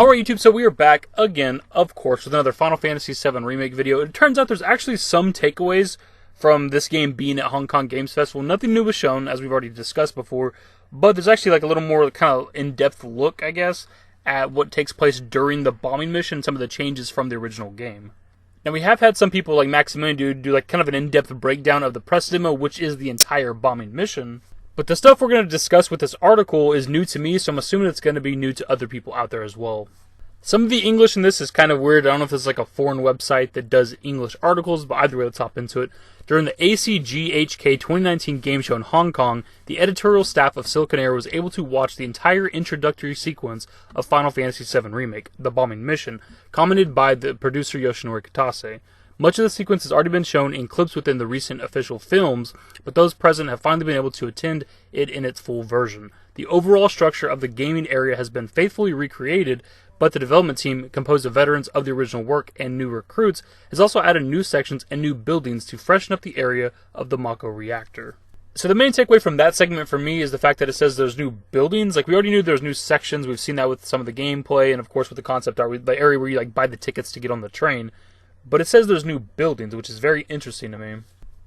Alright YouTube, so we are back again, of course, with another Final Fantasy VII Remake video. It turns out there's actually some takeaways from this game being at Hong Kong Games Festival. Nothing new was shown, as we've already discussed before, but there's actually like a little more kind of in-depth look, I guess, at what takes place during the bombing mission and some of the changes from the original game. Now we have had some people like Maximilian do like kind of an in-depth breakdown of the press demo, which is the entire bombing mission. But the stuff we're going to discuss with this article is new to me, so I'm assuming it's going to be new to other people out there as well. Some of the English in this is kind of weird. I don't know if it's like a foreign website that does English articles, but either way, let's hop into it. During the ACGHK 2019 game show in Hong Kong, the editorial staff of Silicon Air was able to watch the entire introductory sequence of Final Fantasy VII Remake, the bombing mission, commented by the producer Yoshinori Kitase. Much of the sequence has already been shown in clips within the recent official films, but those present have finally been able to attend it in its full version. The overall structure of the gaming area has been faithfully recreated, but the development team, composed of veterans of the original work and new recruits, has also added new sections and new buildings to freshen up the area of the Mako reactor. So the main takeaway from that segment for me is the fact that it says there's new buildings. Like, we already knew there's new sections. We've seen that with some of the gameplay and, of course, with the concept art, the area where you like buy the tickets to get on the train. But it says there's new buildings, which is very interesting to me.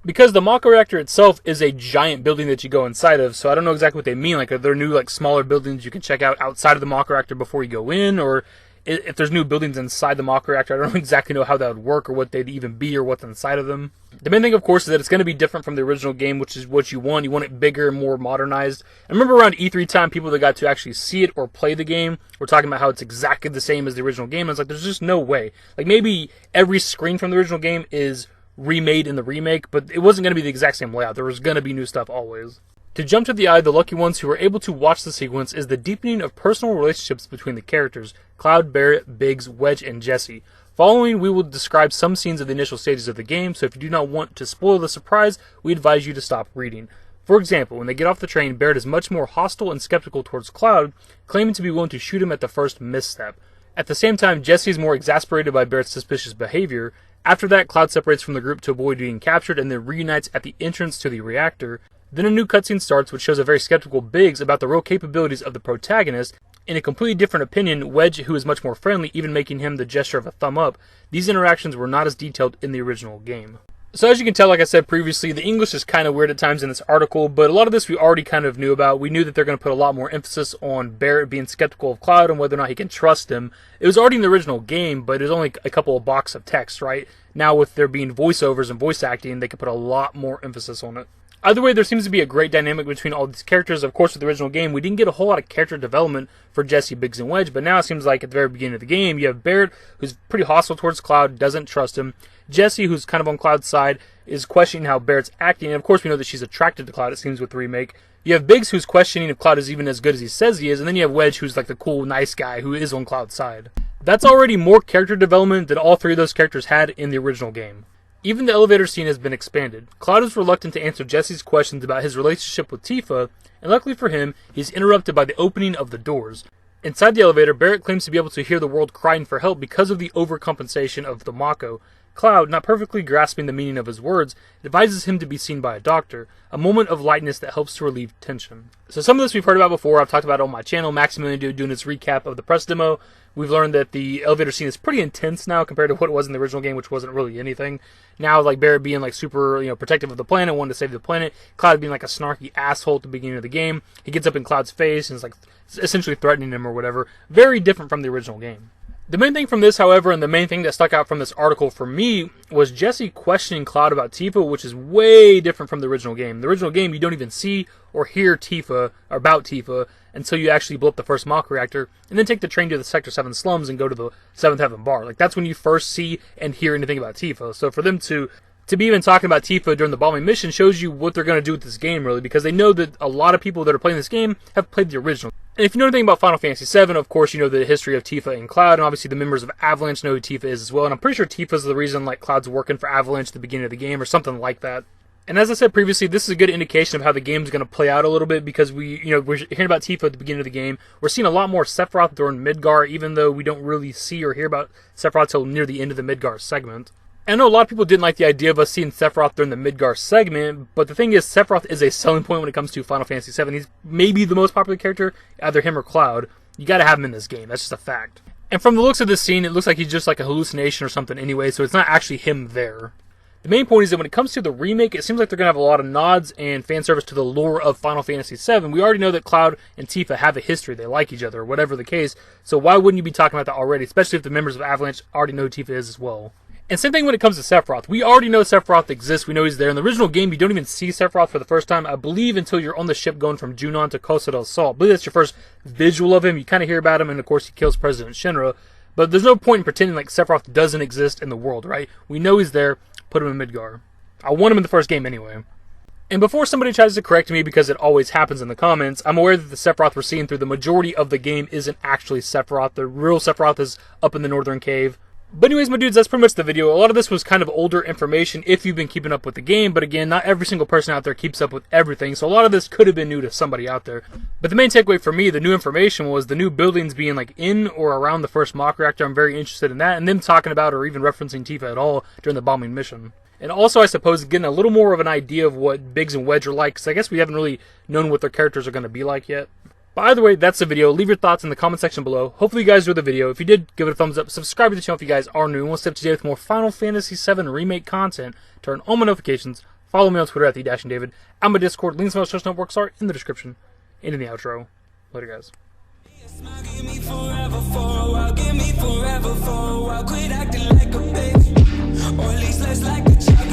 Because the Mako reactor itself is a giant building that you go inside of, so I don't know exactly what they mean. Like, are there new, like, smaller buildings you can check out outside of the Mako reactor before you go in? Or if there's new buildings inside the Mako reactor, I don't exactly know how that would work or what they'd even be or what's inside of them. The main thing, of course, is that it's going to be different from the original game, which is what you want. You want it bigger and more modernized. I remember around E3 time, people that got to actually see it or play the game were talking about how it's exactly the same as the original game. And it's like, there's just no way. Like, maybe every screen from the original game is remade in the remake, but it wasn't going to be the exact same layout. There was going to be new stuff always. To jump to the eye, the lucky ones who were able to watch the sequence is the deepening of personal relationships between the characters, Cloud, Barret, Biggs, Wedge, and Jessie. Following, we will describe some scenes of the initial stages of the game, so if you do not want to spoil the surprise, we advise you to stop reading. For example, when they get off the train, Barret is much more hostile and skeptical towards Cloud, claiming to be willing to shoot him at the first misstep. At the same time, Jessie is more exasperated by Barret's suspicious behavior. After that, Cloud separates from the group to avoid being captured and then reunites at the entrance to the reactor. Then a new cutscene starts, which shows a very skeptical Biggs about the real capabilities of the protagonist. In a completely different opinion, Wedge, who is much more friendly, even making him the gesture of a thumb up. These interactions were not as detailed in the original game. So as you can tell, like I said previously, the English is kind of weird at times in this article, but a lot of this we already kind of knew about. We knew that they're going to put a lot more emphasis on Barret being skeptical of Cloud and whether or not he can trust him. It was already in the original game, but it was only a couple of blocks of text, right? Now with there being voiceovers and voice acting, they can put a lot more emphasis on it. Either way, there seems to be a great dynamic between all these characters. Of course, with the original game, we didn't get a whole lot of character development for Jessie, Biggs, and Wedge, but now it seems like at the very beginning of the game, you have Barret, who's pretty hostile towards Cloud, doesn't trust him. Jessie, who's kind of on Cloud's side, is questioning how Barret's acting, and of course we know that she's attracted to Cloud, it seems, with the remake. You have Biggs, who's questioning if Cloud is even as good as he says he is, and then you have Wedge, who's like the cool, nice guy who is on Cloud's side. That's already more character development than all three of those characters had in the original game. Even the elevator scene has been expanded. Cloud is reluctant to answer Jessie's questions about his relationship with Tifa, and luckily for him, he's interrupted by the opening of the doors. Inside the elevator, Barret claims to be able to hear the world crying for help because of the overcompensation of the Mako. Cloud, not perfectly grasping the meaning of his words, advises him to be seen by a doctor, a moment of lightness that helps to relieve tension. So some of this we've heard about before. I've talked about it on my channel. Maximilian doing his recap of the press demo. We've learned that the elevator scene is pretty intense now compared to what it was in the original game, which wasn't really anything. Now, like, Barret being like super, protective of the planet, wanting to save the planet. Cloud being like a snarky asshole at the beginning of the game. He gets up in Cloud's face and is like essentially threatening him or whatever. Very different from the original game. The main thing from this, however, and the main thing that stuck out from this article for me, was Jessie questioning Cloud about Tifa, which is way different from the original game. The original game, you don't even see or hear Tifa, or about Tifa, until you actually blow up the first Mako reactor, and then take the train to the Sector 7 slums and go to the 7th Heaven bar. Like, that's when you first see and hear anything about Tifa. So for them to be even talking about Tifa during the bombing mission shows you what they're going to do with this game, really, because they know that a lot of people that are playing this game have played the original. And if you know anything about Final Fantasy VII, of course, you know the history of Tifa and Cloud, and obviously the members of Avalanche know who Tifa is as well, and I'm pretty sure Tifa's the reason, like, Cloud's working for Avalanche at the beginning of the game, or something like that. And as I said previously, this is a good indication of how the game's going to play out a little bit, because we're hearing about Tifa at the beginning of the game. We're seeing a lot more Sephiroth during Midgar, even though we don't really see or hear about Sephiroth till near the end of the Midgar segment. I know a lot of people didn't like the idea of us seeing Sephiroth during the Midgar segment, but the thing is, Sephiroth is a selling point when it comes to Final Fantasy VII. He's maybe the most popular character, either him or Cloud. You gotta have him in this game, that's just a fact. And from the looks of this scene, it looks like he's just like a hallucination or something anyway, so it's not actually him there. The main point is that when it comes to the remake, it seems like they're going to have a lot of nods and fan service to the lore of Final Fantasy VII. We already know that Cloud and Tifa have a history. They like each other, or whatever the case. So why wouldn't you be talking about that already, especially if the members of Avalanche already know who Tifa is as well? And same thing when it comes to Sephiroth. We already know Sephiroth exists. We know he's there. In the original game, you don't even see Sephiroth for the first time, I believe, until you're on the ship going from Junon to Costa del Sol. I believe that's your first visual of him. You kind of hear about him, and of course he kills President Shinra. But there's no point in pretending like Sephiroth doesn't exist in the world, right? We know he's there. Put him in Midgar. I want him in the first game anyway. And before somebody tries to correct me, because it always happens in the comments, I'm aware that the Sephiroth we're seeing through the majority of the game isn't actually Sephiroth. The real Sephiroth is up in the northern cave. But anyways, my dudes, that's pretty much the video. A lot of this was kind of older information if you've been keeping up with the game, but again, not every single person out there keeps up with everything, so a lot of this could have been new to somebody out there. But the main takeaway for me, the new information, was the new buildings being like in or around the first mock reactor. I'm very interested in that, and them talking about or even referencing Tifa at all during the bombing mission. And also, I suppose, getting a little more of an idea of what Biggs and Wedge are like, because I guess we haven't really known what their characters are going to be like yet. But either way, that's the video. Leave your thoughts in the comment section below. Hopefully you guys enjoyed the video. If you did, give it a thumbs up. Subscribe to the channel if you guys are new and want to stay up to date with more Final Fantasy VII Remake content. Turn on my notifications. Follow me on Twitter at the-David. And my Discord. Links to my social networks are in the description and in the outro. Later, guys. Give me forever for a while, give me forever for a while. Quit acting like a bitch, or at least less like a child.